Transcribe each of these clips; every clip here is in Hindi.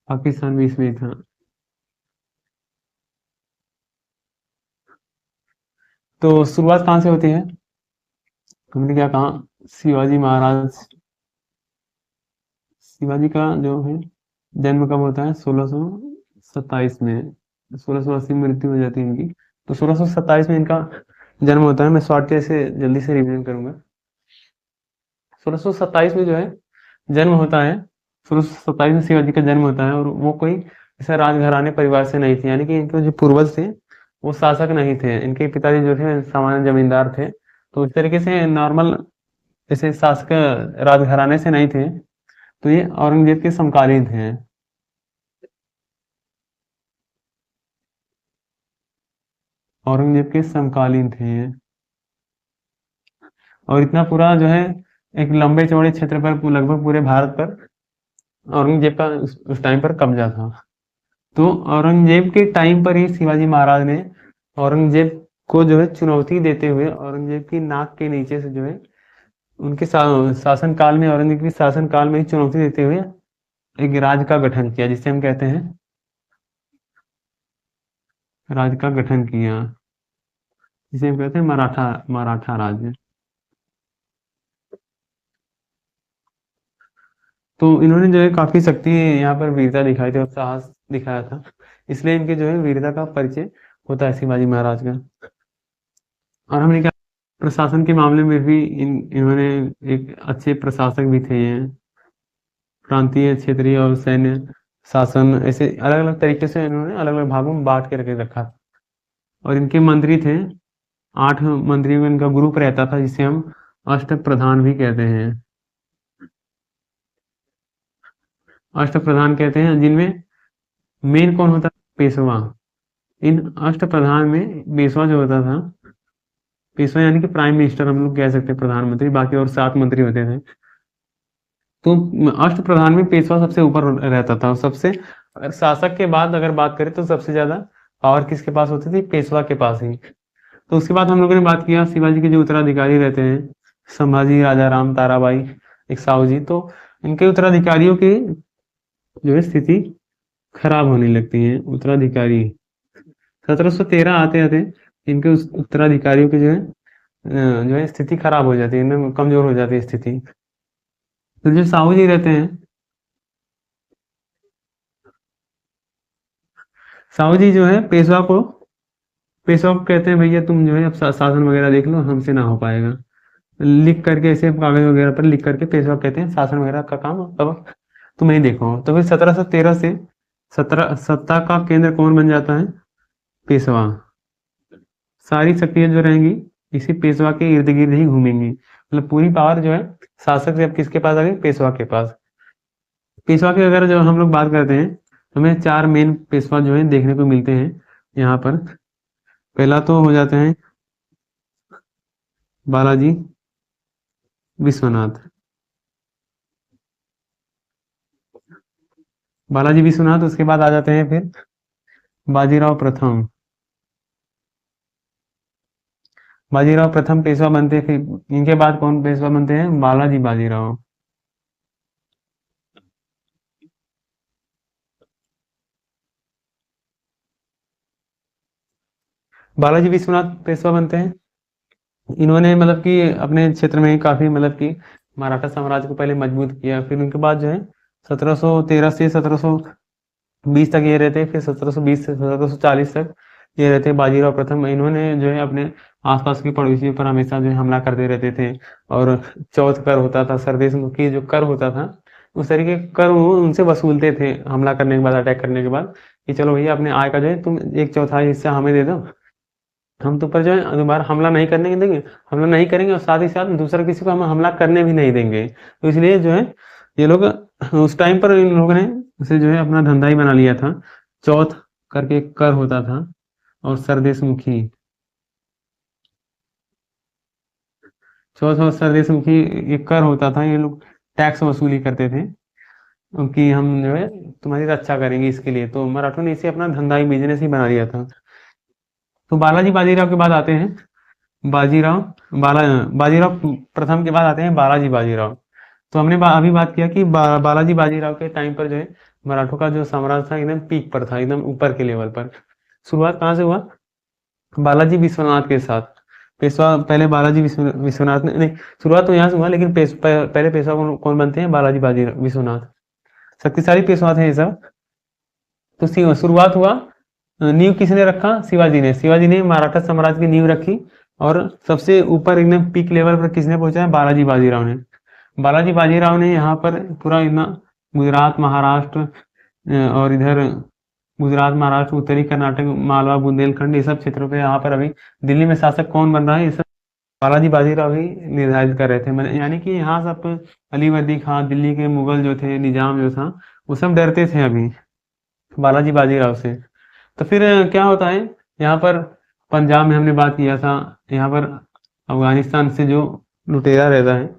पाकिस्तान भी इसमें था। तो शुरुआत कहाँ से होती है? हमने क्या कहा? शिवाजी महाराज, शिवाजी का जो है जन्म कब होता है? 1627 में। 1680 में मृत्यु हो जाती है इनकी। तो 1627 में इनका जन्म होता है। मैं शॉर्ट से जल्दी से रिवीजन करूंगा। 1627 में जो है जन्म होता है। 1627 में शिवाजी का जन्म होता है, और वो कोई ऐसा राजघराने परिवार से नहीं थे, यानी कि इनके जो पूर्वज थे वो शासक नहीं थे। इनके पिताजी जो थे सामान्य जमींदार थे। तो इस तरीके से नॉर्मल जैसे शासक राजघराने से नहीं थे। तो ये औरंगजेब के समकालीन थे। औरंगजेब के समकालीन थे ये। और इतना पूरा जो है एक लंबे चौड़े क्षेत्र पर लगभग पूरे भारत पर औरंगजेब का उस टाइम पर कब्जा था। तो औरंगजेब के टाइम पर ही शिवाजी महाराज ने औरंगजेब को जो है चुनौती देते हुए औरंगजेब की नाक के नीचे से जो है उनके शासन काल में, औरंगजेब के शासन काल में ही चुनौती देते हुए एक राज का गठन किया, जिसे हम कहते हैं राज का गठन किया, जिसे हम कहते हैं मराठा मराठा राज्य। तो इन्होंने जो है काफी शक्ति यहाँ पर वीरता दिखाई थी और साहस दिखाया था। इसलिए इनके जो है वीरता का परिचय होता है शिवाजी महाराज का। और हमने क्या, प्रशासन के मामले में भी इन्होंने एक अच्छे प्रशासक भी थे ये। प्रांतीय, क्षेत्रीय और सैन्य शासन ऐसे अलग अलग तरीके से इन्होंने अलग अलग भागों में बांट के रखे रखा। और इनके मंत्री थे 8 मंत्रियों का इनका ग्रुप रहता था, जिसे हम अष्ट प्रधान भी कहते हैं। अष्ट प्रधान कहते हैं, जिनमें मेन कौन होता है? पेशवा। इन अष्ट प्रधान में पेशवा जो होता था, पेशवा यानी कि प्राइम मिनिस्टर हम लोग कह सकते हैं, प्रधानमंत्री, बाकी और 7 मंत्री होते थे। तो अष्ट प्रधान में पेशवा सबसे ऊपर रहता था, और सबसे अगर शासक के बाद अगर बात करें तो सबसे ज्यादा पावर किसके पास होती थी? पेशवा के पास ही। तो उसके बाद हम लोगों ने बात किया शिवाजी के जो उत्तराधिकारी रहते हैं, संभाजी, राजा राम, ताराबाई, एक साहू जी। तो इनके उत्तराधिकारियों की जो है स्थिति खराब होने लगती है। उत्तराधिकारी 1713 आते आते इनके उस उत्तराधिकारियों की जो है स्थिति खराब हो जाती है, एकदम कमजोर हो जाती है स्थिति। तो जो साहू जी रहते हैं, साहू जी जो है पेशवा को कहते हैं, भैया तुम जो है अब शासन वगैरह देख लो, हमसे ना हो पाएगा। लिख करके ऐसे कागज वगैरह पर लिख करके पेशवा कहते हैं शासन वगैरह का काम अब तुम ही देखो। तो फिर 1713 से 17 सत्ता का केंद्र कौन बन जाता है? पेशवा। सारी शक्तियां जो रहेंगी इसी पेशवा के इर्द गिर्द ही घूमेंगी, मतलब पूरी पावर जो है शासक से अब किसके पास आ गई? पेशवा के पास। पेशवा की अगर जो हम लोग बात करते हैं, हमें 4 मेन पेशवा जो है देखने को मिलते हैं यहाँ पर। पहला तो हो जाते हैं बालाजी विश्वनाथ। बालाजी विश्वनाथ, उसके बाद आ जाते हैं फिर बाजीराव प्रथम। बाजीराव प्रथम पेशवा बनते हैं, फिर इनके बाद कौन पेशवा बनते हैं? बालाजी बाजीराव। बालाजी विश्वनाथ पेशवा बनते हैं। इन्होंने मतलब कि अपने क्षेत्र में काफी मतलब कि मराठा साम्राज्य को पहले मजबूत किया। फिर उनके बाद जो है 1713 से 1720 तक ये रहते, फिर 1720 से 1740 तक ये रहते बाजीराव प्रथम। इन्होंने जो है अपने आसपास के पड़ोसियों पर हमेशा जो है हमला करते रहते थे। और चौथ कर होता था, सरदेश मुखी जो कर होता था, उस तरीके का कर वो उनसे वसूलते थे हमला करने के बाद, अटैक करने के बाद, कि चलो भैया अपने आय का जो है तुम 1/4 हिस्सा हमें दे दो, हम तुम पर जो है दोबारा हमला नहीं करने देंगे, हमला नहीं करेंगे, और साथ ही साथ दूसरा किसी को हम हमला करने भी नहीं देंगे। तो इसलिए जो है ये लोग उस टाइम पर इन लोगों ने उसे जो है अपना धंधा ही बना लिया था। चौथ करके एक कर होता था, और सरदेश मुखी। चौथ और सरदेश मुखी एक कर होता था, ये लोग टैक्स वसूली करते थे कि हम जो है तुम्हारी रक्षा करेंगे, इसके लिए तो मराठों ने इसे अपना धंधा ही, बिजनेस ही बना लिया था। तो बालाजी बाजीराव के बाद आते हैं बाजीराव बाला बाजीराव प्रथम के बाद आते हैं बालाजी बाजीराव। तो हमने अभी बात किया कि बालाजी बाजीराव के टाइम पर जो है मराठों का जो साम्राज्य था एकदम पीक पर था, एकदम ऊपर के लेवल पर। शुरुआत कहाँ से हुआ? बालाजी विश्वनाथ के साथ। पेशवा पहले बालाजी विश्वनाथ ने नहीं, शुरुआत तो यहाँ से हुआ, लेकिन पहले पेशवा कौन बनते हैं? बालाजी बाजी विश्वनाथ। शक्तिशाली पेशवा थे ये सब। तो शुरुआत हुआ, नींव किसने रखा? शिवाजी ने। शिवाजी ने मराठा साम्राज्य की नींव रखी, और सबसे ऊपर एकदम पीक लेवल पर किसने पहुंचा? बालाजी बाजीराव ने। बालाजी बाजीराव ने यहाँ पर पूरा इतना गुजरात, महाराष्ट्र और इधर गुजरात, महाराष्ट्र, उत्तरी कर्नाटक, मालवा, बुंदेलखंड, ये सब क्षेत्रों पे यहाँ पर अभी दिल्ली में शासक कौन बन रहा है, ये सब बालाजी बाजीराव ही निर्धारित कर रहे थे। यानी कि यहाँ सब अली वर्दी खान, दिल्ली के मुगल जो थे, निजाम जो था, वो सब डरते थे अभी बालाजी बाजीराव से। तो फिर क्या होता है यहाँ पर? पंजाब में हमने बात किया था, यहाँ पर अफगानिस्तान से जो लुटेरा रहता है,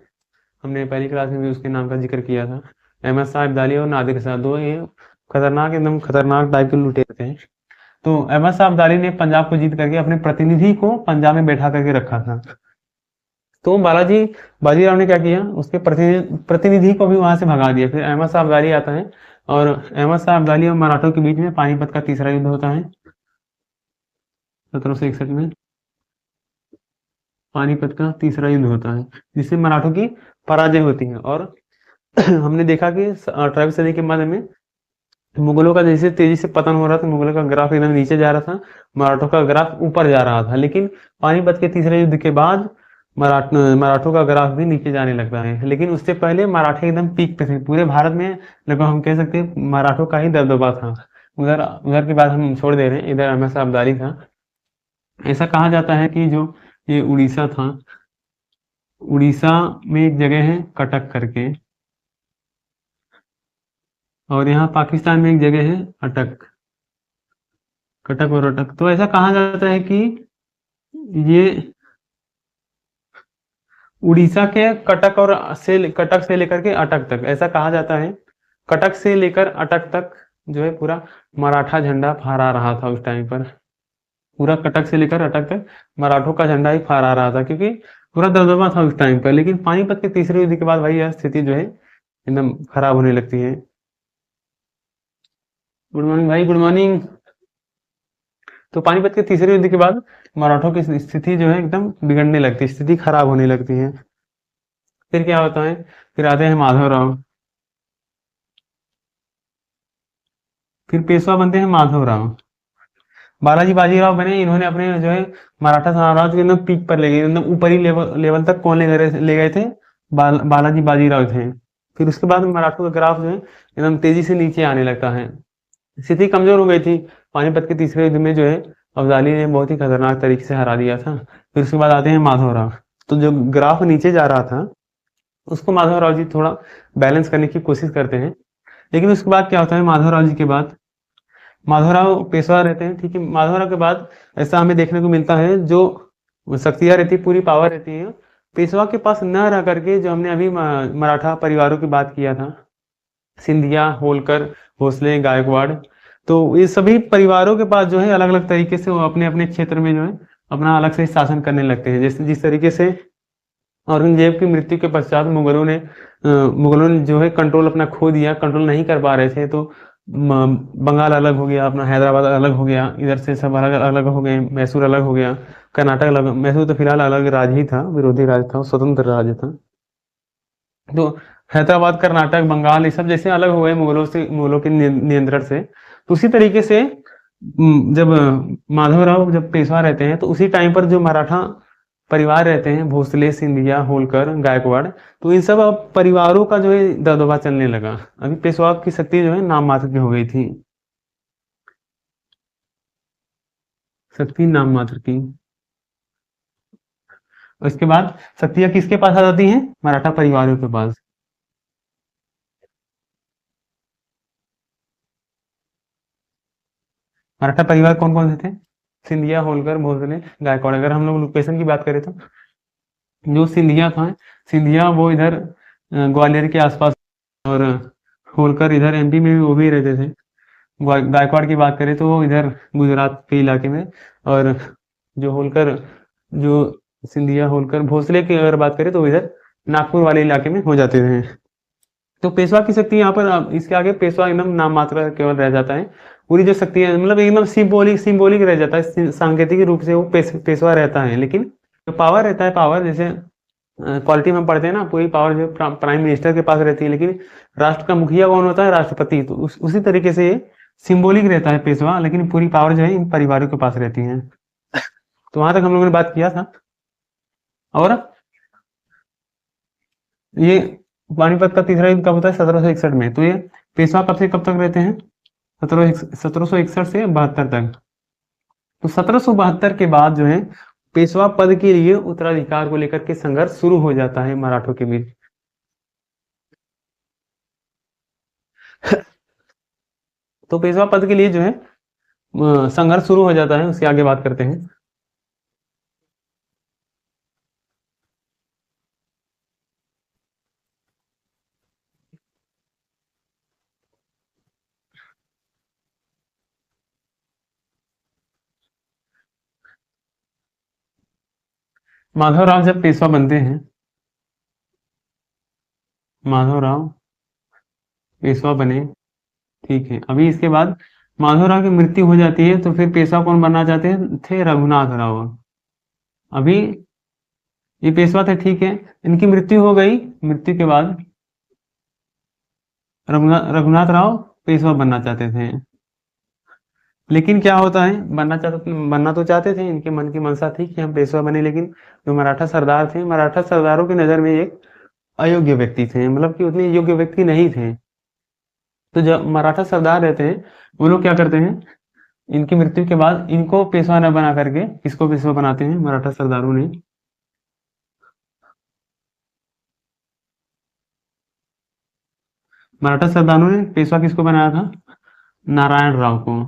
हमने पहली क्लास में भी उसके नाम का जिक्र किया था, अहमद शाह अब्दाली और नादिर शाह, दो ये खतरनाक, एकदम खतरनाक टाइप के लुटेरे थे। तो अहमद शाह अब्दाली ने पंजाब को जीत करके अपने प्रतिनिधि को पंजाब में बैठा करके रखा था। तो बालाजी बाजीराव ने क्या किया? उसके प्रतिनिधि को भी वहां से भगा दिया। फिर अहमद शाह अब्दाली आता है, और अहमद शाह अब्दाली और मराठों के बीच में पानीपत का तीसरा युद्ध होता है 1761 में। पानीपत का तीसरा युद्ध होता है, जिससे मराठों की पराजय होती है। और हमने देखा कि 18वीं सदी के मध्य में मुगलों का जैसे तेजी से पतन हो रहा था, मुगलों का ग्राफ एकदम नीचे जा रहा था, मराठों का ग्राफ ऊपर जा रहा था। लेकिन पानीपत के तीसरे युद्ध के बाद मराठों का ग्राफ भी नीचे जाने लगता है। लेकिन उससे पहले मराठे एकदम पीक पे थे पूरे भारत में, लगभग हम कह सकते हैं मराठों का ही दबदबा था। उधर उधर की बात हम छोड़ दे रहे हैं, इधर अहमद शाह अब्दाली था। ऐसा कहा जाता है कि जो ये उड़ीसा था, उड़ीसा में एक जगह है कटक करके, और यहाँ पाकिस्तान में एक जगह है अटक, कटक और अटक। तो ऐसा कहा जाता है कि ये उड़ीसा के कटक से लेकर के अटक तक, ऐसा कहा जाता है कटक से लेकर अटक तक जो है पूरा मराठा झंडा फहरा रहा था उस टाइम पर। पूरा कटक से लेकर अटक तक मराठों का झंडा ही फहरा रहा था, क्योंकि पूरा दबदबा था उस टाइम पर। लेकिन पानीपत के तीसरे युद्ध के बाद भाई यह स्थिति जो है एकदम खराब होने लगती है। गुड मॉर्निंग भाई, गुड मॉर्निंग। तो पानीपत के तीसरे युद्ध के बाद मराठों की स्थिति जो है एकदम बिगड़ने लगती है, स्थिति खराब होने लगती है। फिर क्या होता है? फिर आते हैं माधवराव। फिर पेशवा बनते हैं माधवराव। बालाजी बाजीराव बने, इन्होंने अपने जो है मराठा साम्राज्य के एकदम पीक पर ले गए, एकदम ऊपरी लेवल तक कौन ले गए थे? बालाजी बाजीराव थे। फिर उसके बाद मराठों का ग्राफ जो है एकदम तेजी से नीचे आने लगता है, स्थिति कमजोर हो गई थी। पानीपत के तीसरे युद्ध में जो है अब्दाली ने बहुत ही खतरनाक तरीके से हरा दिया था। फिर उसके बाद आते हैं माधवराव। तो जो ग्राफ नीचे जा रहा था उसको माधवराव जी थोड़ा बैलेंस करने की कोशिश करते हैं। लेकिन उसके बाद क्या होता है? माधवराव जी के बाद माधवराव पेशवा रहते हैं, ठीक है। माधवराव के बाद ऐसा हमें देखने को मिलता है, जो शक्तियां रहती, पूरी पावर रहती है पेशवा के पास न रह करके, जो हमने अभी मराठा परिवारों की बात किया था, सिंधिया, होलकर, भोसले, गायकवाड़, तो ये सभी परिवारों के पास जो है अलग अलग तरीके से वो अपने अपने क्षेत्र में जो है अपना अलग से शासन करने लगते हैं। जैसे जिस तरीके से औरंगजेब की मृत्यु के पश्चात मुगलों ने जो है कंट्रोल अपना खो दिया, कंट्रोल नहीं कर पा रहे थे। तो बंगाल अलग हो गया, अपना हैदराबाद अलग हो गया, इधर से सब अलग अलग हो गए, मैसूर अलग हो गया, कर्नाटक अलग। मैसूर तो फिलहाल अलग राज्य ही था, विरोधी राज्य था, स्वतंत्र राज्य था। तो हैदराबाद, कर्नाटक, बंगाल, ये सब जैसे अलग हो गए मुगलों के नियंत्रण से। तो उसी तरीके से जब माधवराव जब पेशवा रहते हैं, तो उसी टाइम पर जो मराठा परिवार रहते हैं, भोसले, सिंधिया, होलकर, गायकवाड़, तो इन सब परिवारों का जो है दबदबा चलने लगा। अभी पेशवा की शक्ति जो है नाम मात्र की हो गई थी, शक्ति नाम मात्र की। उसके बाद शक्तियां किसके पास आ जाती हैं? मराठा परिवारों के पास। मराठा परिवार कौन कौन से थे? सिंधिया, होलकर, भोसले, गायकवाड़। अगर हम लोग लोकेशन की बात करें तो जो सिंधिया था, सिंधिया वो इधर ग्वालियर के आसपास, और होलकर इधर एमपी में भी वो भी रहते थे। गायकवाड़ की बात करें तो वो इधर गुजरात के इलाके में, और जो होलकर, जो सिंधिया, होलकर, भोसले की अगर बात करें तो वो इधर नागपुर वाले इलाके में हो जाते थे। तो पेशवा की शक्ति यहाँ पर इसके आगे पेशवा एकदम नाम मात्र केवल रह जाता है। पूरी जो शक्ति है मतलब एकदम सिंबॉलिक सिंबॉलिक रह जाता है, सांकेतिक रूप से वो पेशवा रहता है। लेकिन जो पावर रहता है, पावर जैसे क्वालिटी में हम पढ़ते हैं ना, पूरी पावर जो प्राइम मिनिस्टर के पास रहती है, लेकिन राष्ट्र का मुखिया कौन होता है? राष्ट्रपति। तो उसी तरीके से ये सिंबॉलिक रहता है पेशवा, लेकिन पूरी पावर जो है इन परिवारों के पास रहती है। तो वहां तक हम लोगों ने बात किया था। और ये पानीपत का तीसरा युद्ध कब होता है? 1761 में। तो ये पेशवा कब से कब तक रहते हैं? 1761 से 72 तक। तो 1772 के बाद जो है पेशवा पद के लिए उत्तराधिकार को लेकर के संघर्ष शुरू हो जाता है मराठों के बीच। तो पेशवा पद के लिए जो है संघर्ष शुरू हो जाता है, उसकी आगे बात करते हैं। माधवराव जब पेशवा बनते हैं, माधवराव पेशवा बने, ठीक है। अभी इसके बाद माधवराव की मृत्यु हो जाती है, तो फिर पेशवा कौन बनना चाहते थे? रघुनाथ राव। अभी ये पेशवा थे, ठीक है। इनकी मृत्यु हो गई, मृत्यु के बाद रघुनाथ राव पेशवा बनना चाहते थे। लेकिन क्या होता है, बनना तो चाहते थे, इनके मन की मनसा थी कि हम पेशवा बने, लेकिन जो मराठा सरदार थे, मराठा सरदारों की नजर में एक अयोग्य व्यक्ति थे, मतलब कि उतने योग्य व्यक्ति नहीं थे। तो जब मराठा सरदार रहते हैं, वो लोग क्या करते हैं, इनकी मृत्यु के बाद इनको पेशवा न बना करके किसको पेशवा बनाते हैं? मराठा सरदारों ने मराठा सरदारों ने पेशवा किसको बनाया था? नारायण राव को।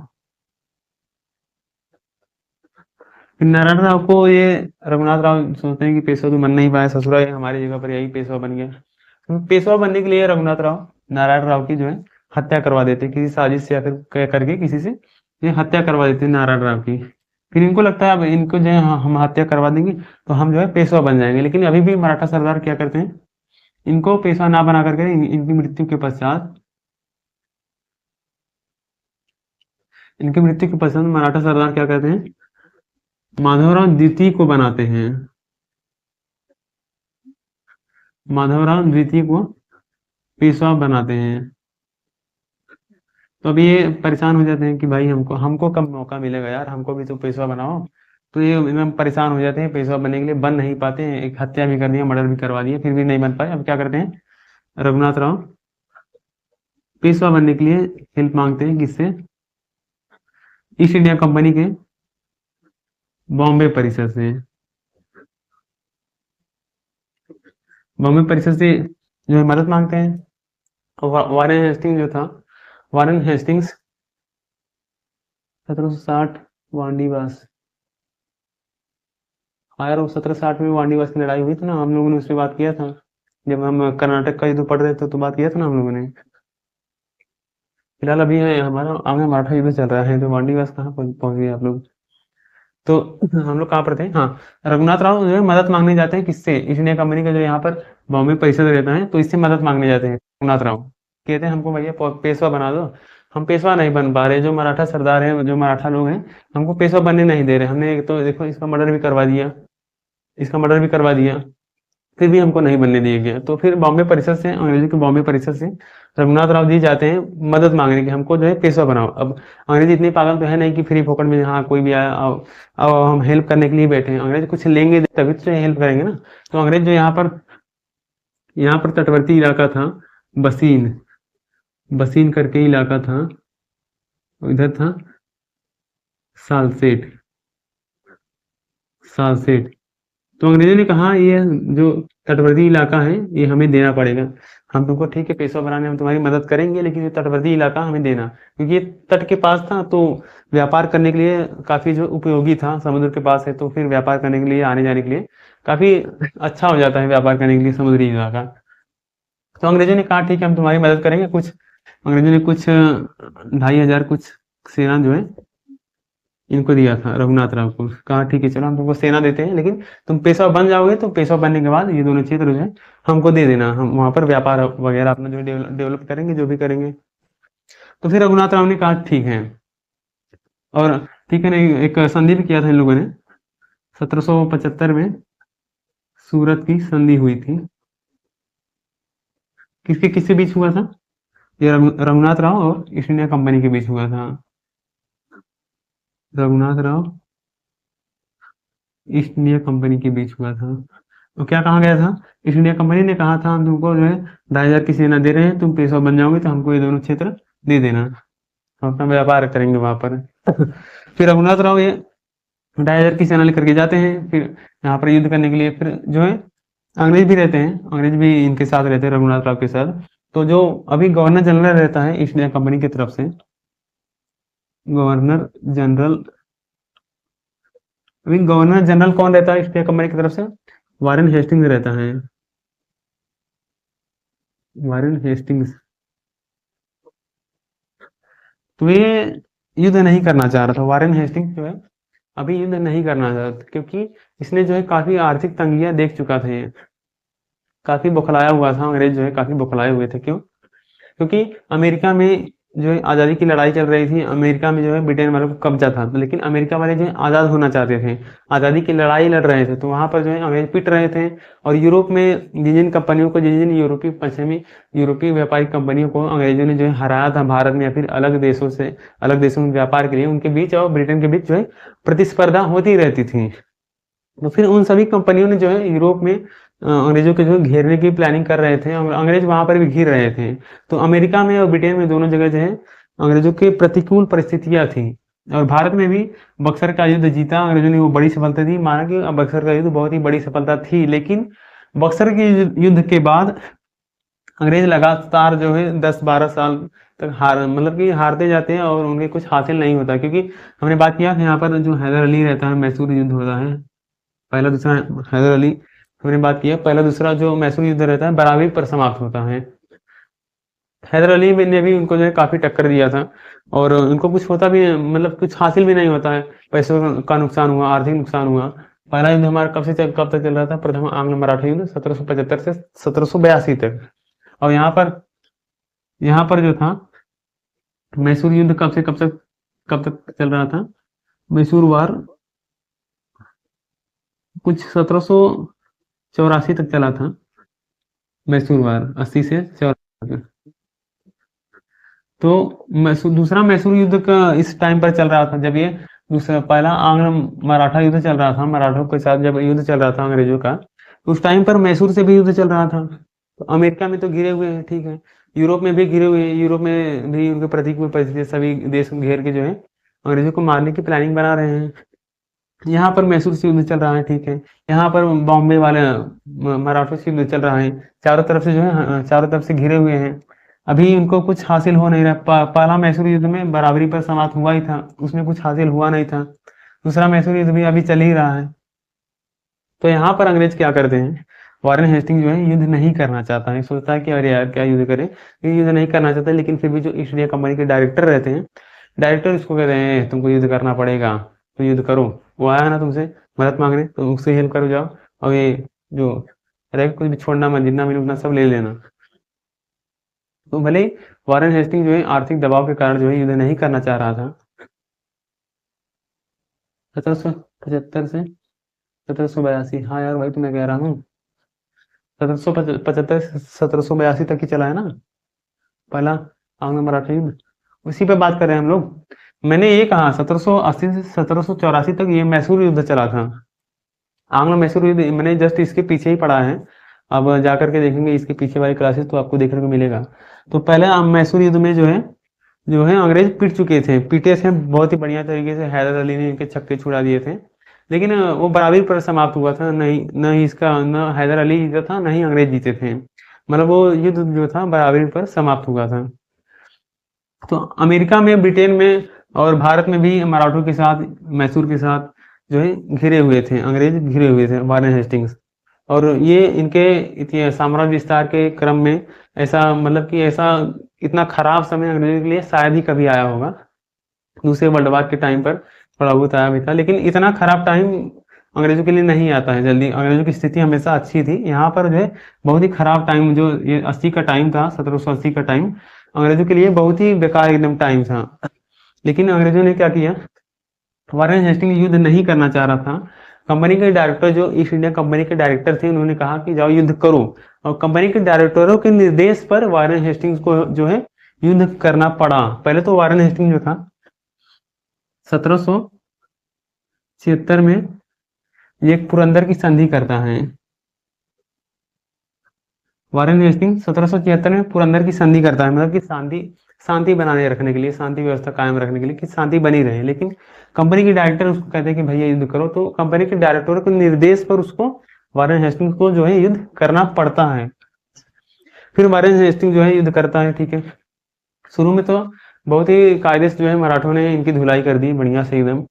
फिर नारायण राव को ये रघुनाथ राव सोचते हैं कि पेशवा तो बन नहीं पाया, ससुरा ये हमारी जगह पर यही पेशवा बन गया। तो पेशवा बनने के लिए रघुनाथ राव नारायण राव की जो है हत्या करवा देते हैं, किसी साजिश से या फिर करके किसी से ये हत्या करवा देते हैं नारायण राव की। फिर इनको लगता है अब इनको जो है हम हत्या करवा देंगे तो हम जो है पेशवा बन जाएंगे। लेकिन अभी भी मराठा सरदार क्या करते हैं, इनको पेशवा ना बना करके इनकी मृत्यु के पश्चात, इनकी मृत्यु के पश्चात मराठा सरदार क्या करते हैं, माधवराव द्वितीय को बनाते हैं। माधवराव द्वितीय को पेशवा बनाते हैं। तो अभी ये परेशान हो जाते हैं कि भाई हमको हमको कब मौका मिलेगा यार, हमको भी तो पेशवा बनाओ। तो ये एकदम परेशान हो जाते हैं, पेशवा बनने के लिए बन नहीं पाते हैं, एक हत्या भी कर दिया, मर्डर भी करवा दिया, फिर भी नहीं बन पाए। अब क्या करते हैं, रघुनाथ राव पेशवा बनने के लिए हेल्प मांगते हैं, किससे? ईस्ट इंडिया कंपनी के बॉम्बे परिषद से। बॉम्बे परिषद से जो है मदद मांगते हैं। वारेन हेस्टिंग जो था, वारेन हेस्टिंग्स 1760 वांडीवास। हाँ यार, वो 1760 में वांडीवास की लड़ाई हुई थी ना, हम लोगों ने उस पर बात किया था जब हम कर्नाटक का युद्ध पढ़ रहे थे, तो बात किया था ना हम लोगों ने। फिलहाल अभी है हमारा आगे मराठा युद्ध चल रहा है, तो वांडीवास कहाँ पहुंच गए आप लोग? तो हम लोग कहाँ पर थे? हाँ, रघुनाथ राव जो है मदद मांगने जाते हैं, किससे? ईस्ट इंडिया कंपनी का जो यहाँ पर बॉम्बे परिषद रहता है, तो इससे मदद मांगने जाते हैं रघुनाथ राव। कहते हैं हमको भैया पेशवा बना दो, हम पेशवा नहीं बन पा रहे, जो मराठा सरदार हैं, जो मराठा लोग हैं, हमको पेशवा बनने नहीं दे रहे। हमने एक तो देखो इसका मर्डर भी करवा दिया, इसका मर्डर भी करवा दिया, फिर भी हमको नहीं बनने दिया गया। तो फिर बॉम्बे परिषद से, अंग्रेजी के बॉम्बे परिषद से रघुनाथ राव जी जाते हैं मदद मांगने की, हमको जो है पेशवा बनाओ। अब अंग्रेज इतने पागल तो है नहीं कि फ्री फोकट में हाँ कोई भी आया अब हम हेल्प करने के लिए बैठे हैं। अंग्रेज कुछ लेंगे तभी तो हेल्प करेंगे ना। तो अंग्रेज जो यहाँ पर तटवर्ती इलाका था, बसीन, बसीन करके इलाका था, इधर था सालसेट, सालसेट। तो अंग्रेजों ने कहा ये जो तटवर्ती इलाका है ये हमें देना पड़ेगा, हम तुमको ठीक है पेशवा बनाने में तुम्हारी मदद करेंगे, लेकिन ये तटवर्ती इलाका हमें देना, क्योंकि ये तट के पास था, तो व्यापार करने के लिए काफी जो उपयोगी था, समुद्र के पास है तो फिर व्यापार करने के लिए, आने जाने के लिए काफी अच्छा हो जाता है व्यापार करने के लिए समुद्री इलाका। तो अंग्रेजों ने कहा ठीक है हम तुम्हारी मदद करेंगे। कुछ अंग्रेजों ने कुछ 2500 कुछ सेना जो है इनको दिया था रघुनाथ राव को। कहा ठीक है चलो हम तुमको सेना देते हैं, लेकिन तुम पेशवा बन जाओगे तो पेशवा बनने के बाद ये दोनों क्षेत्र जो है हमको दे देना, हम वहां पर व्यापार वगैरह अपना जो डेवलप करेंगे, जो भी करेंगे। तो फिर रघुनाथ राव ने कहा ठीक है। और ठीक है ना, एक संधि भी किया था इन लोगों ने 1775 में। सूरत की संधि हुई थी। किसके किसके बीच हुआ था? ये रघुनाथ राव और ईस्ट इंडिया कंपनी के बीच हुआ था। Raghunath Rao east India company के बीच हुआ था। तो क्या कहा गया था? ईस्ट इंडिया कंपनी ने कहा था हम तुमको जो है 2,500 की सेना दे रहे हैं, तुम पेशवा बन जाओगे तो हमको ये दोनों क्षेत्र दे देना, हम अपना व्यापार करेंगे वहां पर। फिर रघुनाथ राव ये 2,500 की सेना लेकर के जाते हैं फिर यहाँ पर युद्ध करने के लिए। फिर जो है अंग्रेज भी रहते हैं, अंग्रेज भी इनके साथ रहते हैं रघुनाथ राव के साथ। तो जो अभी गवर्नर जनरल रहता है ईस्ट इंडिया कंपनी की तरफ से, गवर्नर जनरल, अभी गवर्नर जनरल कौन रहता है ईस्ट इंडिया कंपनी की तरफ से? वारेन हेस्टिंग्स रहता है। Warren Hastings. तो ये युद्ध नहीं करना चाह रहा था वारेन हेस्टिंग्स जो है, अभी युद्ध नहीं करना चाह रहा था, क्योंकि इसने जो है काफी आर्थिक तंगियां देख चुका था ये, काफी बौखलाया हुआ था। अंग्रेज जो है काफी बौखलाए हुए थे। क्यों? क्योंकि अमेरिका में जो है आज़ादी की लड़ाई चल रही थी, अमेरिका में जो है ब्रिटेन वालों को कब्जा था, तो लेकिन अमेरिका वाले जो है आज़ाद होना चाहते थे, आज़ादी की लड़ाई लड़ रहे थे, तो वहां पर जो है अंग्रेज पिट रहे थे। और यूरोप में जिन जिन कंपनियों को, जिन जिन यूरोपीय पश्चिमी यूरोपीय व्यापारिक कंपनियों को अंग्रेजों ने जो है हराया था भारत में या फिर अलग देशों से, अलग देशों में व्यापार के लिए, उनके बीच और ब्रिटेन के बीच जो है प्रतिस्पर्धा होती रहती थी। तो फिर उन सभी कंपनियों ने जो है यूरोप में अंग्रेजों के जो है घेरने की प्लानिंग कर रहे थे, और अंग्रेज वहां पर भी घिर रहे थे। तो अमेरिका में और ब्रिटेन में दोनों जगह जो है अंग्रेजों की प्रतिकूल परिस्थितियां थी। और भारत में भी बक्सर का युद्ध जीता अंग्रेजों ने, वो बड़ी सफलता थी। माना कि बक्सर का युद्ध बहुत ही बड़ी सफलता थी, लेकिन बक्सर के युद्ध के बाद अंग्रेज लगातार जो है 10-12 साल तक हार, मतलब कि हारते जाते हैं और उन्हें कुछ हासिल नहीं होता। क्योंकि हमने बात किया था यहाँ पर जो हैदर अली रहता है, मैसूर युद्ध होता है पहला दूसरा, हैदर अली हमने बात किया, पहला दूसरा जो मैसूर युद्ध रहता है बराबरी पर समाप्त होता है। हैदर अली ने भी उनको जो है काफी टक्कर दिया था, और उनको कुछ होता भी, मतलब कुछ हासिल भी नहीं होता है, पैसों का नुकसान हुआ, आर्थिक नुकसान हुआ। पहला युद्ध हमारा कब तक चल रहा था? प्रथम आंग्ल मराठा युद्ध 1775 से 1782 तक। और यहाँ पर जो था मैसूर युद्ध कब तक चल रहा था? मैसूर वार कुछ 1784 तक चला था। मैसूर वार 80 से 84 तक। तो दूसरा मैसूर युद्ध का इस टाइम पर चल रहा था, जब ये दूसरा पहला आंग्ल मराठा युद्ध चल रहा था, मराठों के साथ जब युद्ध चल रहा था अंग्रेजों का, तो उस टाइम पर मैसूर से भी युद्ध चल रहा था। तो अमेरिका में तो घिरे हुए हैं, ठीक है, यूरोप में भी घिरे हुए हैं, यूरोप में भी उनके प्रतिकूल परिस्थिति, सभी देश घेर के जो है अंग्रेजों को मारने की प्लानिंग बना रहे हैं। यहाँ पर मैसूर से युद्ध चल रहा है, ठीक है, यहाँ पर बॉम्बे वाले मराठों से युद्ध चल रहा है। चारों तरफ से जो है, चारों तरफ से घिरे हुए हैं। अभी उनको कुछ हासिल हो नहीं रहा। पहला मैसूर युद्ध में बराबरी पर समाप्त हुआ ही था, उसमें कुछ हासिल हुआ नहीं था। दूसरा मैसूर युद्ध भी अभी चल ही रहा है। तो यहाँ पर अंग्रेज क्या करते हैं, वॉरेन हेस्टिंग जो है युद्ध नहीं करना चाहता है, सोचता है कि अरे यार क्या युद्ध करें, ये युद्ध नहीं करना चाहता। लेकिन फिर भी जो ईस्ट इंडिया कंपनी के डायरेक्टर रहते हैं, डायरेक्टर इसको कहते हैं तुमको युद्ध करना पड़ेगा, तो युद्ध करो। वो आया ना तुमसे मदद मांगने, तो उससे हेल्प करो जाओ, और ये जो रहेगा कुछ भी छोड़ना मत, जितना मिले उतना सब ले लेना। तो भले वॉरेन हेस्टिंग जो है आर्थिक दबाव के कारण जो है युद्ध नहीं करना चाह रहा था। 1775 से 1782, हाँ यार भाई, तो मैं कह रहा हूँ 1775 से 1782 तक ही चला है ना पहला आंग्ल मराठा युद्ध, उसी पे बात कर रहे हैं हम लोग। मैंने ये कहा 1780 से 1784 तक ये मैसूर युद्ध चला था। आंग्ल मैसूर युद्ध मैंने जस्ट इसके पीछे ही पढ़ा है, अब जाकर के देखेंगे इसके पीछे वाली क्लासेस तो आपको देखने को मिलेगा। तो पहले मैसूर युद्ध में जो है अंग्रेज पिट चुके थे, पीटे थे बहुत ही बढ़िया तरीके से, हैदर अली ने इनके छक्के छुड़ा दिए थे। लेकिन वो बराबरी पर समाप्त हुआ था, नहीं न ही इसका न हैदर अली जीता था, न ही अंग्रेज जीते थे, मतलब वो युद्ध जो था बराबरी पर समाप्त हुआ था। तो अमेरिका में, ब्रिटेन में और भारत में भी मराठों के साथ, मैसूर के साथ जो है घिरे हुए थे, अंग्रेज घिरे हुए थे, वारेन हेस्टिंग्स। और ये इनके साम्राज्य विस्तार के क्रम में ऐसा, मतलब कि ऐसा इतना खराब समय अंग्रेजों के लिए शायद ही कभी आया होगा, दूसरे वर्ल्ड वार के टाइम पर, थोड़ा बहुत आया भी था, लेकिन इतना खराब टाइम अंग्रेजों के लिए नहीं आता है जल्दी। अंग्रेजों की स्थिति हमेशा अच्छी थी। यहाँ पर जो है बहुत ही खराब टाइम, जो ये 80 का टाइम था, 1780 का टाइम अंग्रेजों के लिए बहुत ही बेकार एकदम टाइम था। लेकिन अंग्रेजों ने क्या किया, वारेन हेस्टिंग युद्ध नहीं करना चाह रहा था। कंपनी के डायरेक्टर, जो ईस्ट इंडिया कंपनी के डायरेक्टर थे, उन्होंने कहा कि जाओ युद्ध करो। और कंपनी के डायरेक्टरों के निर्देश पर वारेन हेस्टिंग्स को जो है युद्ध करना पड़ा। पहले तो वारेन हेस्टिंग जो था 1776 में ये एक पुरंदर की संधि करता है। वारेन हेस्टिंग 1776 में पुरंदर की संधि करता है, मतलब कि शांति शांति बनाए रखने के लिए, शांति व्यवस्था कायम रखने के लिए, कि शांति बनी रहे। लेकिन कंपनी के डायरेक्टर उसको कहते हैं कि भैया युद्ध करो, तो कंपनी के डायरेक्टरों के निर्देश पर उसको, वारेन हेस्टिंग को जो है युद्ध करना पड़ता है। फिर वारेन हेस्टिंग जो है युद्ध करता है, ठीक है। शुरू में तो बहुत ही कायदे से जो है मराठों ने इनकी धुलाई कर दी बढ़िया से, एकदम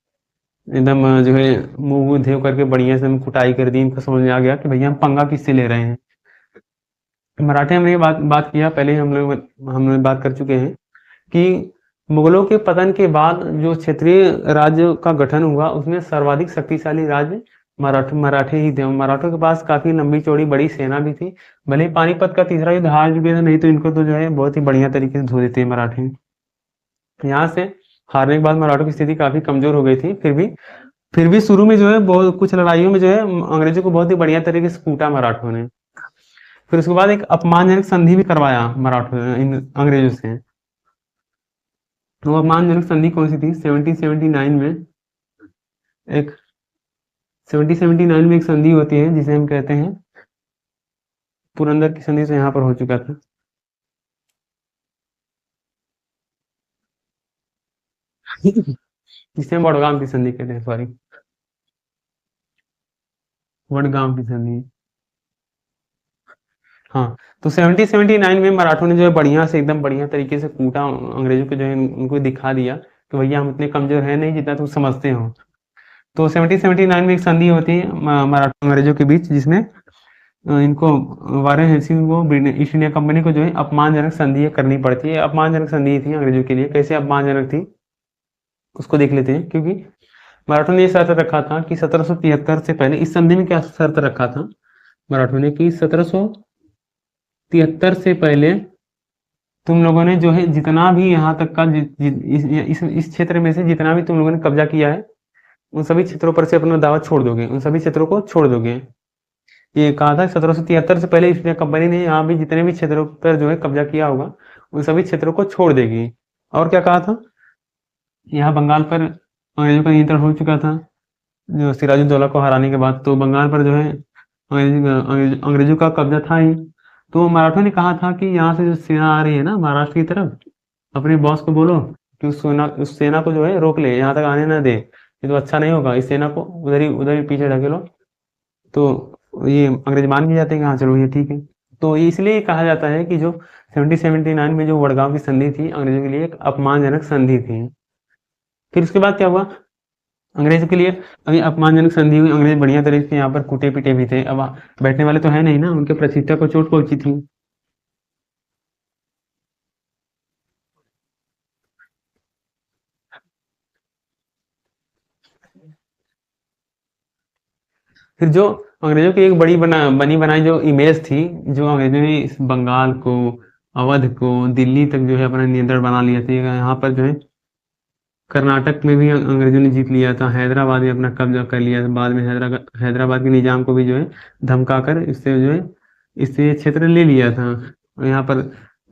एकदम जो है मुंह धेव करके बढ़िया से कुटाई कर दी। इनको समझ में आ गया कि भैया हम पंगा किससे ले रहे हैं। मराठे, हमने ये बात बात किया पहले, हम लोग बात कर चुके हैं कि मुगलों के पतन के बाद जो क्षेत्रीय राज्य का गठन हुआ, उसमें सर्वाधिक शक्तिशाली राज्य मराठे ही थे। मराठों के पास काफी लंबी चौड़ी बड़ी सेना भी थी। भले ही पानीपत का तीसरा युद्ध हार चुके थे, नहीं तो इनको तो जो है बहुत ही बढ़िया तरीके से धो देते हैं मराठे। यहाँ से हारने के बाद मराठों की स्थिति काफी कमजोर हो गई थी। फिर भी शुरू में जो है बहुत कुछ लड़ाइयों में जो है अंग्रेजों को बहुत ही बढ़िया तरीके से कूटा मराठों ने। फिर उसके बाद एक अपमानजनक संधि भी करवाया मराठों ने इन अंग्रेजों से। तो अपमानजनक संधि कौन सी थी? 1779 में एक 1779 में एक संधि होती है जिसे हम कहते हैं पुरंदर की संधि। से यहाँ पर हो चुका था। जिसे हम वडगाम की संधि कहते हैं, सॉरी, वडगाम की संधि। हाँ, तो 1779 में मराठों ने जो है बढ़िया से, एकदम बढ़िया तरीके से कूटा अंग्रेजों को, जो है उनको दिखा दिया कि भैया हम इतने कमजोर है नहीं जितना तुम समझते हो। तो 1779 में एक संधि होती है मराठा अंग्रेजों के बीच, जिसमें इनको, वारेन हेस्टिंग को, ईस्ट इंडिया कंपनी को जो है अपमानजनक संधि करनी पड़ती है। अपमानजनक संधि थी अंग्रेजों के लिए। कैसे अपमानजनक थी उसको देख लेते हैं। क्योंकि मराठों ने ये शर्त रखा था कि 1773 से पहले, इस संधि में क्या शर्त रखा था मराठों ने, कि 1773 से पहले तुम लोगों ने जो है जितना भी यहाँ तक का इस क्षेत्र में से जितना भी तुम लोगों ने कब्जा किया है, उन सभी क्षेत्रों पर से अपना दावा छोड़ दोगे, उन सभी क्षेत्रों को छोड़ दोगे। ये कहा था 1773 से पहले ईस्ट इंडिया कंपनी ने यहाँ भी जितने भी क्षेत्रों पर जो है कब्जा किया होगा, उन सभी क्षेत्रों को छोड़ देगी। और क्या कहा था, यहाँ बंगाल पर अंग्रेजों का नियंत्रण हो चुका था जो सिराजुद्दौला को हराने के बाद। तो बंगाल पर जो है अंग्रेजों का कब्जा था ही। तो मराठों ने कहा था कि यहाँ से जो सेना आ रही है ना महाराष्ट्र की तरफ, अपने बॉस को बोलो कि उस सेना को जो है रोक ले, यहाँ तक आने ना दे। ये तो अच्छा नहीं होगा, इस सेना को उधर ही पीछे ढकेलो। तो ये अंग्रेज मान भी जाते हैं कि हाँ चलो ये ठीक है। तो इसलिए कहा जाता है कि जो 1779 में जो वडगांव की संधि थी, अंग्रेजों के लिए एक अपमानजनक संधि थी। फिर उसके बाद क्या हुआ, अंग्रेजों के लिए अभी अपमानजनक संधि हुई। अंग्रेज बढ़िया तरीके से यहाँ पर कूटे पीटे भी थे। अब बैठने वाले तो है नहीं ना, उनके प्रतिष्ठा को चोट पहुंची थी। फिर जो अंग्रेजों की एक बनी बनाई जो इमेज थी, जो अंग्रेजों ने इस बंगाल को, अवध को, दिल्ली तक जो है अपना नियंत्रण बना लिया था। यहाँ पर जो है कर्नाटक में भी अंग्रेजों ने जीत लिया था, हैदराबाद में अपना कब्जा कर लिया था। बाद में हैदराबाद के निजाम को भी जो है धमका कर इससे जो है इससे क्षेत्र ले लिया था। और यहाँ पर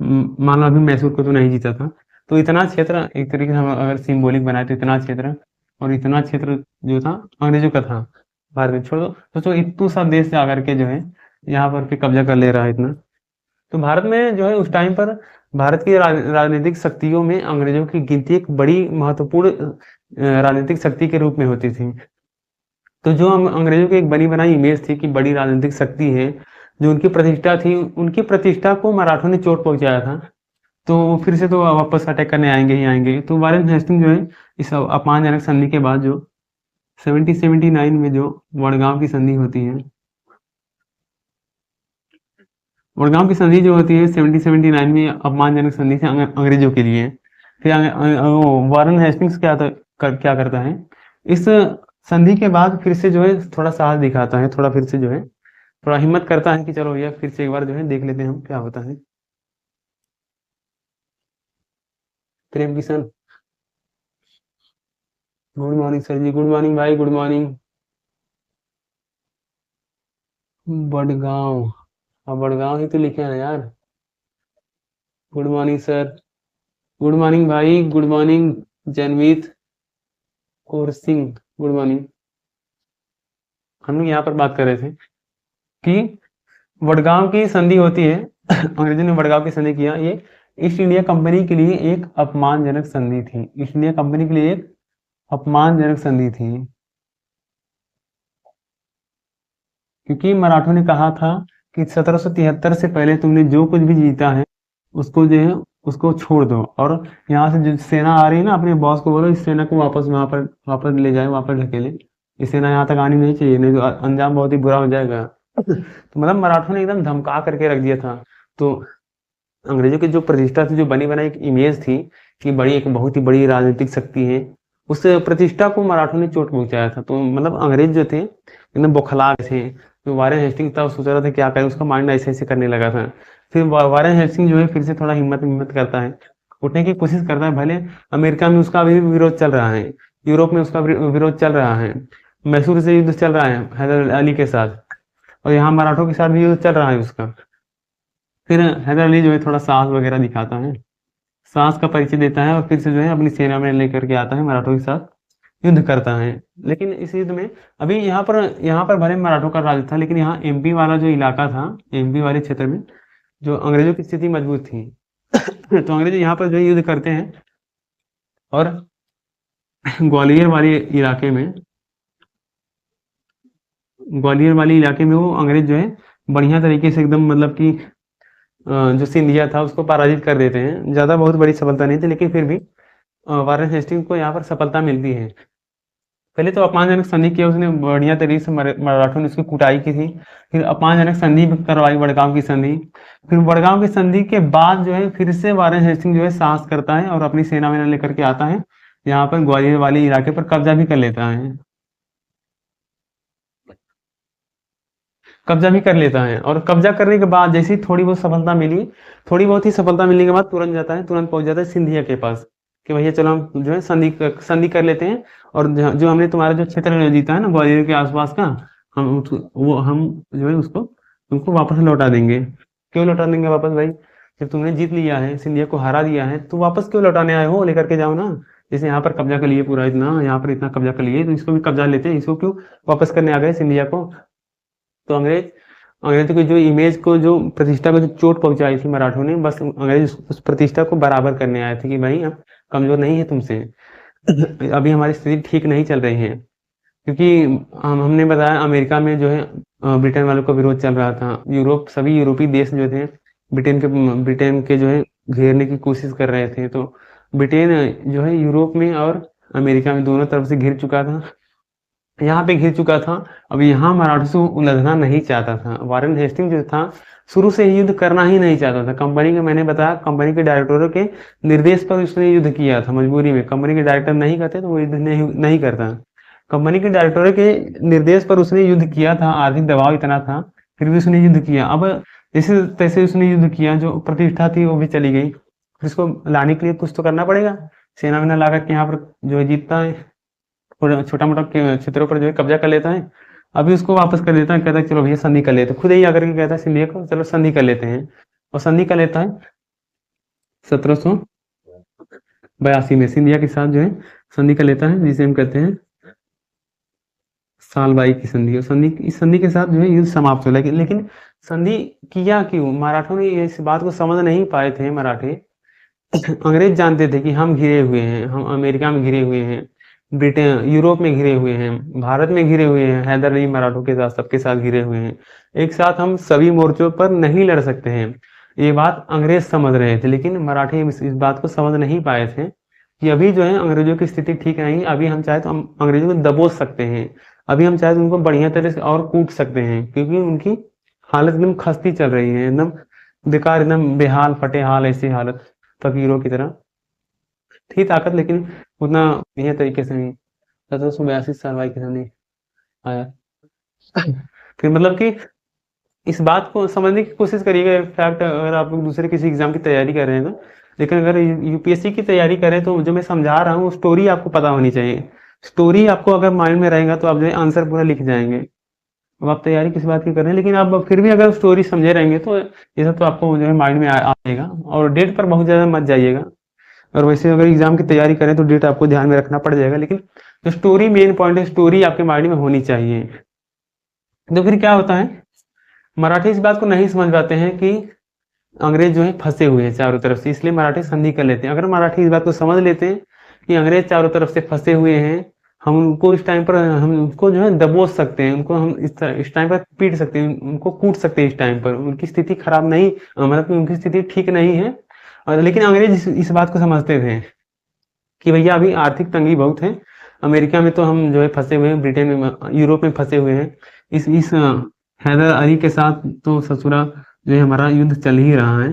मान लो अभी मैसूर को तो नहीं जीता था। तो इतना क्षेत्र, एक तरीके से हम अगर सिंबॉलिक बनाए तो इतना क्षेत्र, और इतना क्षेत्र जो था अंग्रेजों का था। भारत में छोड़ो, सोचो इतू सा देश से आकर के जो है यहाँ पर फिर कब्जा कर ले रहा है इतना। तो भारत में जो है उस टाइम पर भारत की राजनीतिक शक्तियों में अंग्रेजों की गिनती एक बड़ी महत्वपूर्ण राजनीतिक शक्ति के रूप में होती थी। तो जो अंग्रेजों की एक बनी बनाई इमेज थी कि बड़ी राजनीतिक शक्ति है, जो उनकी प्रतिष्ठा थी, उनकी प्रतिष्ठा को मराठों ने चोट पहुंचाया था। तो वो फिर से तो वापस अटैक करने आएंगे ही आएंगे। तो वारेन हेस्टिंग जो है इस अपमानजनक संधि के बाद जो 1779 में जो वडगांव की संधि होती है, वडगांव की संधि जो होती है 1779 में अपमानजनक संधि थी अंग्रेजों के लिए। फिर वारेन हेस्टिंग्स क्या करता है इस संधि के बाद फिर से जो है थोड़ा साहस दिखाता है, थोड़ा फिर से जो है थोड़ा हिम्मत करता है कि चलो भैया फिर से एक बार जो है देख लेते हैं हम क्या होता है। Prem Kishan, good morning sir ji, good morning भाई, गुड मॉर्निंग। बड़गांव, हाँ बड़गांव ही तो लिखे हैं यार। Good morning sir, good morning भाई, good morning Janveet Kaur Singh, good morning. हम लोग यहाँ पर बात कर रहे थे कि वडगांव की संधि होती है अंग्रेजों ने वडगांव की संधि किया, ये ईस्ट इंडिया कंपनी के लिए एक अपमानजनक संधि थी। ईस्ट इंडिया कंपनी के लिए एक अपमानजनक संधि थी, क्योंकि मराठों ने कहा था कि 1773 से पहले तुमने जो कुछ भी जीता है उसको जो है उसको छोड़ दो, और यहाँ से जो सेना आ रही है ना, अपने बॉस को बोलो इस सेना को वापस वहां पर वापस ले जाए, वापस ढकेले। ये सेना यहाँ तक आनी नहीं चाहिए, नहीं तो अंजाम बहुत ही बुरा हो जाएगा। तो मतलब मराठों ने एकदम धमका करके रख दिया था। तो अंग्रेजों की जो प्रतिष्ठा थी, जो बनी बनाई एक इमेज थी कि बड़ी एक बहुत ही बड़ी राजनीतिक शक्ति है, उस प्रतिष्ठा को मराठों ने चोट पहुंचाया था। तो मतलब अंग्रेज जो थे एकदम बौखला गए थे। जो वारेन हेस्टिंग था वो सोच रहा था क्या करे, उसका माइंड ऐसे ऐसे करने लगा था। फिर वारेन हेस्टिंग जो है फिर से थोड़ा हिम्मत हिम्मत करता है, उठने की कोशिश करता है। भले अमेरिका में उसका अभी भी विरोध चल रहा है, यूरोप में उसका विरोध चल रहा है, मैसूर से युद्ध चल रहा है हैदर अली के साथ, और यहाँ मराठों के साथ भी युद्ध चल रहा है उसका। फिर हैदर अली जो है थोड़ा साहस वगैरह दिखाता है, साहस का परिचय देता है, और फिर से जो है अपनी सेना में लेकर के आता है, मराठों के साथ युद्ध करता है। लेकिन इस युद्ध में अभी यहाँ पर भले मराठों का राज था, लेकिन यहाँ एमपी वाला जो इलाका था, एमपी वाले क्षेत्र में जो अंग्रेजों की स्थिति मजबूत थी तो अंग्रेज यहाँ पर जो है युद्ध करते हैं, और ग्वालियर वाले इलाके में ग्वालियर वाले इलाके में वो अंग्रेज जो है बढ़िया तरीके से एकदम मतलब कि जो सिंधिया था उसको पराजित कर देते हैं। ज्यादा बहुत बड़ी सफलता नहीं थी, लेकिन फिर भी वारेन हेस्टिंग को यहाँ पर सफलता मिलती है। पहले तो अपमानजनक संधि किया उसने बढ़िया तरीके से, मराठों ने उसकी कुटाई की थी। फिर अपमानजनक संधि भी करवाई, वडगांव की संधि। फिर वडगांव की संधि के बाद जो है फिर से वारेन हेस्टिंग जो है साहस करता है और अपनी सेना वेना लेकर के आता है, यहाँ पर ग्वालियर वाले इलाके पर कब्जा भी कर लेता है। कब्जा भी कर लेता है, और कब्जा करने के बाद जैसे ही थोड़ी बहुत सफलता मिली, थोड़ी बहुत ही सफलता मिलने के बाद तुरंत जाता है, तुरंत पहुंच जाता है सिंधिया के पास कि भैया चलो हम जो है संधि कर लेते हैं, और जो हमने तुम्हारा जो क्षेत्र जीता है ना ग्वालियर के आसपास का, हम जो है उसको तुमको वापस लौटा देंगे। क्यों लौटा देंगे वापस भाई? जब तुमने जीत लिया है, सिंधिया को हरा दिया है, तो वापस क्यों लौटाने आए हो? लेकर के जाओ ना। जैसे यहाँ पर कब्जा कर लिए पूरा, इतना यहाँ पर इतना कब्जा कर लिए, तो इसको भी कब्जा लेते हैं, इसको क्यों वापस करने आ गए सिंधिया को? तो अंग्रेजों की जो इमेज को, जो प्रतिष्ठा को जो चोट पहुंचाई थी मराठों ने, बस अंग्रेज उस प्रतिष्ठा को बराबर करने आए थे कि भाई हम कमजोर नहीं है तुमसे। अभी हमारी स्थिति ठीक नहीं चल रही है, क्योंकि हमने बताया अमेरिका में जो है ब्रिटेन वालों का विरोध चल रहा था। यूरोप, सभी यूरोपीय देश जो थे ब्रिटेन के जो है घेरने की कोशिश कर रहे थे। तो ब्रिटेन जो है यूरोप में और अमेरिका में दोनों तरफ से घिर चुका था, यहाँ पे घिर चुका था। अब यहाँ मराठों से वो उलझना नहीं चाहता था। वारेन हेस्टिंग जो था शुरू से ही युद्ध करना ही नहीं चाहता था। कंपनी के, मैंने बताया, कंपनी के डायरेक्टरों के निर्देश पर उसने युद्ध किया था, मजबूरी में। कंपनी के डायरेक्टर नहीं करते तो वो युद्ध नहीं करता। कंपनी के डायरेक्टरों के निर्देश पर उसने युद्ध किया था, आर्थिक दबाव इतना था, फिर भी उसने युद्ध किया। अब जैसे तैसे उसने युद्ध किया, जो प्रतिष्ठा थी वो भी चली गई। इसको लाने के लिए कुछ तो करना पड़ेगा, सेना वेना ला करके यहाँ पर जो है जीतता है, और छोटा मोटा क्षेत्रों पर जो है कब्जा कर लेता है। अभी उसको वापस कर देता है, कहता है चलो भैया संधि कर लेते हैं। खुद ही आकर के कहता है सिंधिया को चलो संधि कर लेते हैं, और संधि कर लेता है 1782 में सिंधिया के साथ जो है संधि कर लेता है, जिसे हम कहते हैं सालबाई की संधि। और इस संधि के साथ जो है युद्ध समाप्त हो। लेकिन संधि किया क्यों? मराठों ने इस बात को समझ नहीं पाए थे मराठे। अंग्रेज जानते थे कि हम घिरे हुए हैं, हम अमेरिका में घिरे हुए हैं, ब्रिटेन यूरोप में घिरे हुए हैं, भारत में घिरे हुए हैं, हैदर अली मराठों के साथ सबके साथ घिरे हुए हैं। एक साथ हम सभी मोर्चों पर नहीं लड़ सकते हैं, ये बात अंग्रेज समझ रहे थे। लेकिन मराठे इस बात को समझ नहीं पाए थे कि अभी जो है अंग्रेजों की स्थिति ठीक नहीं। अभी हम चाहे तो हम अंग्रेजों को दबोच सकते हैं, अभी हम चाहे तो उनको बढ़िया तरह से और कूट सकते हैं, क्योंकि उनकी हालत एकदम खस्ती चल रही है, एकदम बेकार, एकदम बेहाल फटे हाल, ऐसी हालत फकीरों की तरह थी ताकत, लेकिन उतना बढ़िया तरीके से नहीं। 1782 सालवाई की संधि आया। फिर मतलब कि इस बात को समझने की कोशिश करिएगा। इनफैक्ट अगर आप लोग दूसरे किसी एग्जाम की तैयारी कर रहे हैं तो, लेकिन अगर यूपीएससी की तैयारी करें तो जो मैं समझा रहा हूँ स्टोरी आपको पता होनी चाहिए। स्टोरी आपको अगर माइंड में रहेगा तो आप जो है आंसर पूरा लिख जाएंगे। अब आप तैयारी किस बात की कर रहे हैं, लेकिन आप फिर भी अगर स्टोरी समझे रहेंगे तो ये सब तो आपको जो है माइंड में आ जाएगा। और डेट पर बहुत ज़्यादा मत जाइएगा। और वैसे अगर एग्जाम की तैयारी करें तो डेट आपको ध्यान में रखना पड़ जाएगा, लेकिन जो स्टोरी मेन पॉइंट है, स्टोरी आपके माइंड में होनी चाहिए। तो फिर क्या होता है, मराठी इस बात को नहीं समझ पाते हैं कि अंग्रेज जो है फंसे हुए हैं चारों तरफ से, इसलिए मराठी संधि कर लेते हैं। अगर मराठी इस बात को समझ लेते हैं कि अंग्रेज चारों तरफ से फंसे हुए हैं, हम उनको इस टाइम पर हम उनको जो है दबोच सकते हैं, उनको हम इस टाइम पर पीट सकते हैं, उनको कूट सकते हैं। इस टाइम पर उनकी स्थिति खराब नहीं, मतलब कि उनकी स्थिति ठीक नहीं है। और लेकिन अंग्रेज इस बात को समझते थे कि भैया अभी आर्थिक तंगी बहुत है, अमेरिका में तो हम जो है फंसे हुए हैं, ब्रिटेन में, यूरोप में फंसे हुए हैं। इस हैदर अली के साथ तो ससुरा जो है हमारा युद्ध चल ही रहा है।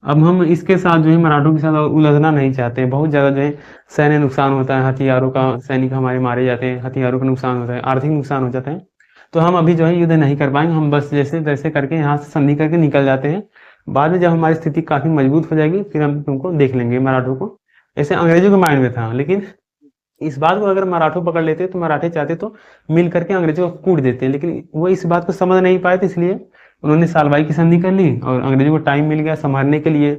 अब हम इसके साथ जो है मराठों के साथ उलझना नहीं चाहते। बहुत ज़्यादा जो है सैन्य नुकसान होता है, हथियारों का, सैनिक हमारे मारे जाते हैं, हथियारों का नुकसान होता है, आर्थिक नुकसान हो जाता है। तो हम अभी जो है युद्ध नहीं कर पाएंगे, हम बस जैसे तैसे करके यहाँ से संधि करके निकल जाते हैं। बाद में जब हमारी स्थिति काफ़ी मजबूत हो जाएगी फिर हम तुमको देख लेंगे मराठों को। ऐसे अंग्रेजों के माइंड में था। लेकिन इस बात को अगर मराठों पकड़ लेते तो मराठे चाहते तो मिल करके अंग्रेजों को कूट देते, लेकिन वो इस बात को समझ नहीं पाए थे, इसलिए उन्होंने सालबाई की संधि कर ली और अंग्रेजों को टाइम मिल गया संभालने के लिए।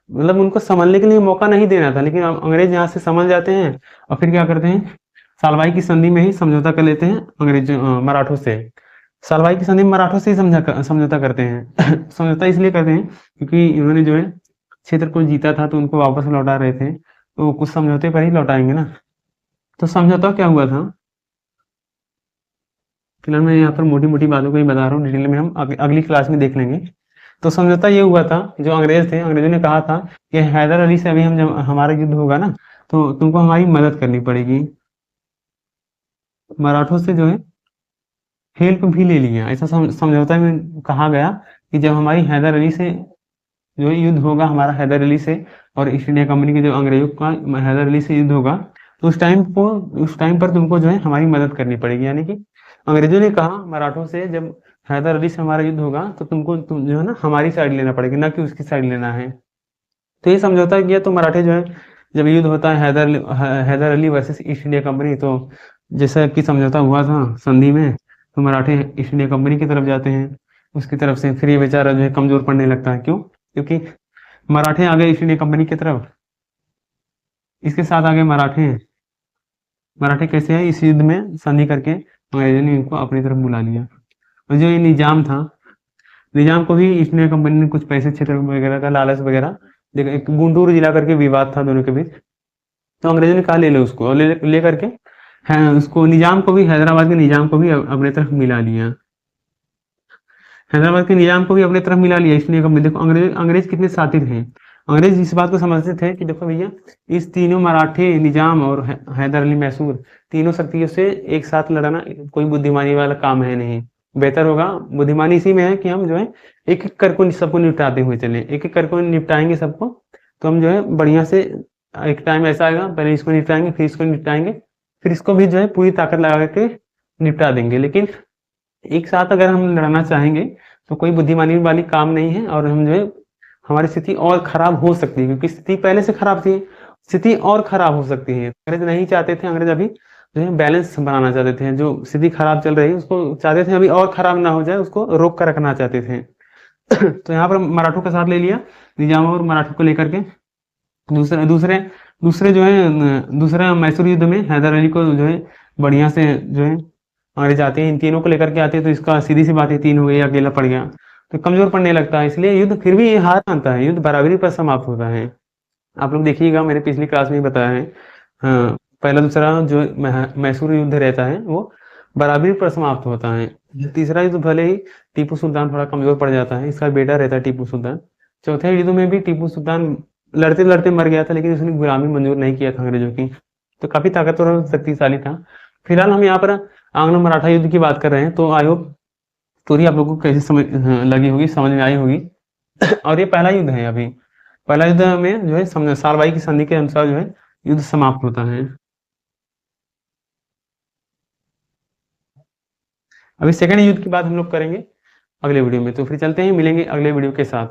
मतलब उनको संभलने के लिए मौका नहीं देना था, लेकिन अब अंग्रेज यहाँ से समझ जाते हैं और फिर क्या करते हैं, सालबाई की संधि में ही समझौता कर लेते हैं मराठों से। सालबाई की संधि में मराठों से ही समझौता करते हैं। समझौता इसलिए करते हैं क्योंकि इन्होंने जो है क्षेत्र को जीता था तो उनको वापस लौटा रहे थे, तो कुछ समझौते पर ही लौटाएंगे ना। तो समझौता क्या हुआ था, फिलहाल मैं यहाँ पर मोटी मोटी बातों को ही बता रहा हूँ, डिटेल में हम अगली क्लास में देख लेंगे। तो समझौता ये हुआ था, जो अंग्रेज थे, अंग्रेजों ने कहा था कि हैदर अली से अभी हम जब हमारा युद्ध होगा ना तो तुमको हमारी मदद करनी पड़ेगी। मराठों से जो है हेल्प भी ले लिया, ऐसा समझौता में कहा गया कि जब हमारी हैदर अली से जो है युद्ध होगा, हमारा हैदर अली से और ईस्ट इंडिया कंपनी के जो अंग्रेजों का हैदर अली से युद्ध होगा, तो उस टाइम पर तुमको जो है हमारी मदद करनी पड़ेगी। यानी कि अंग्रेजों ने कहा मराठों से, जब हैदर अली से हमारा युद्ध होगा तो तुम जो है ना हमारी साइड लेना पड़ेगा, ना कि उसकी साइड लेना है। तो ये समझौता किया तो मराठे जो है, जब युद्ध होता है Hyder Ali versus East India Company, तो जैसा कि समझौता हुआ था संधि में, तो मराठे ईस्ट इंडिया कंपनी की तरफ जाते हैं, उसकी तरफ से। फिर ये बेचारा जो है कमजोर पड़ने लगता है। क्यों? क्योंकि मराठे आ गए ईस्ट इंडिया कंपनी की तरफ, इसके साथ आ गए मराठे। मराठे कैसे है, इस युद्ध में संधि करके अंग्रेजों ने इनको अपनी तरफ बुला लिया। और जो ये निजाम था, निजाम को भी ईस्ट इंडिया कंपनी ने कुछ पैसे क्षेत्र वगैरह का लालच वगैरह, देखो एक गुंटूर जिला करके विवाद था दोनों के बीच, तो अंग्रेजों ने कहा ले लो उसको, और ले करके है उसको, निजाम को भी, हैदराबाद के निजाम को भी अपने तरफ मिला लिया। हैदराबाद के निजाम को भी अपने तरफ मिला लिया ईस्ट इंडिया कंपनी। देखो अंग्रेज अंग्रेज कितने शातिर हैं। अंग्रेज इस बात को समझते थे कि देखो भैया, इस तीनों मराठे, निजाम और हैदर अली मैसूर, तीनों शक्तियों से एक साथ लड़ना कोई बुद्धिमानी वाला काम है नहीं। बेहतर होगा, बुद्धिमानी इसी में है कि हम जो है एक एक करके सबको निपटाते हुए चले, एक एक करके निपटाएंगे सबको, तो हम जो है बढ़िया से, एक टाइम ऐसा आएगा पहले इसको निपटाएंगे, फिर इसको निपटाएंगे, फिर इसको भी जो है पूरी ताकत लगा के निपटा देंगे। लेकिन एक साथ अगर हम लड़ना चाहेंगे तो कोई बुद्धिमानी वाली काम नहीं है, और हम जो है हमारी स्थिति और खराब हो सकती है, क्योंकि स्थिति पहले से खराब थी, स्थिति और खराब हो सकती है। अंग्रेज नहीं चाहते थे, अंग्रेज अभी जो है बैलेंस बनाना चाहते थे, जो स्थिति खराब चल रही है उसको चाहते थे अभी और खराब ना हो जाए, उसको रोक कर रखना चाहते थे। तो यहाँ पर मराठों का साथ ले लिया, निजाम और मराठों को लेकर के दूसरे दूसरे दूसरे जो है दूसरे मैसूर युद्ध में हैदर अली को जो है बढ़िया से जो है अंग्रेज आते हैं, इन तीनों को लेकर के आते हैं, तो इसका सीधी सी बात है, तीन हो गए, अकेला पड़ गया तो कमजोर पड़ने लगता है। इसलिए युद्ध फिर भी ये हार मानता है, युद्ध बराबरी पर समाप्त होता है। आप लोग देखिएगा, मैंने पिछली क्लास में ही बताया है। हाँ, पहला दूसरा जो मैसूर युद्ध रहता है वो बराबरी पर समाप्त होता है। तीसरा युद्ध भले ही टीपू सुल्तान थोड़ा कमजोर पड़ जाता है, इसका बेटा रहता है टीपू सुल्तान। चौथे युद्ध में भी टीपू सुल्तान लड़ते लड़ते मर गया था, लेकिन उसने गुलामी मंजूर नहीं किया था अंग्रेजों की, तो काफी ताकतवर और शक्तिशाली था। फिलहाल हम यहाँ पर आंग्लो मराठा युद्ध की बात कर रहे हैं, तो आई होप स्टोरी आप लोगों को कैसी समझ लगी होगी, समझ में आई होगी। और ये पहला युद्ध है अभी, पहला युद्ध में जो है सालबाई की संधि के अनुसार जो है युद्ध समाप्त होता है। अभी सेकंड युद्ध की बात हम लोग करेंगे अगले वीडियो में। तो फिर चलते हैं, मिलेंगे अगले वीडियो के साथ।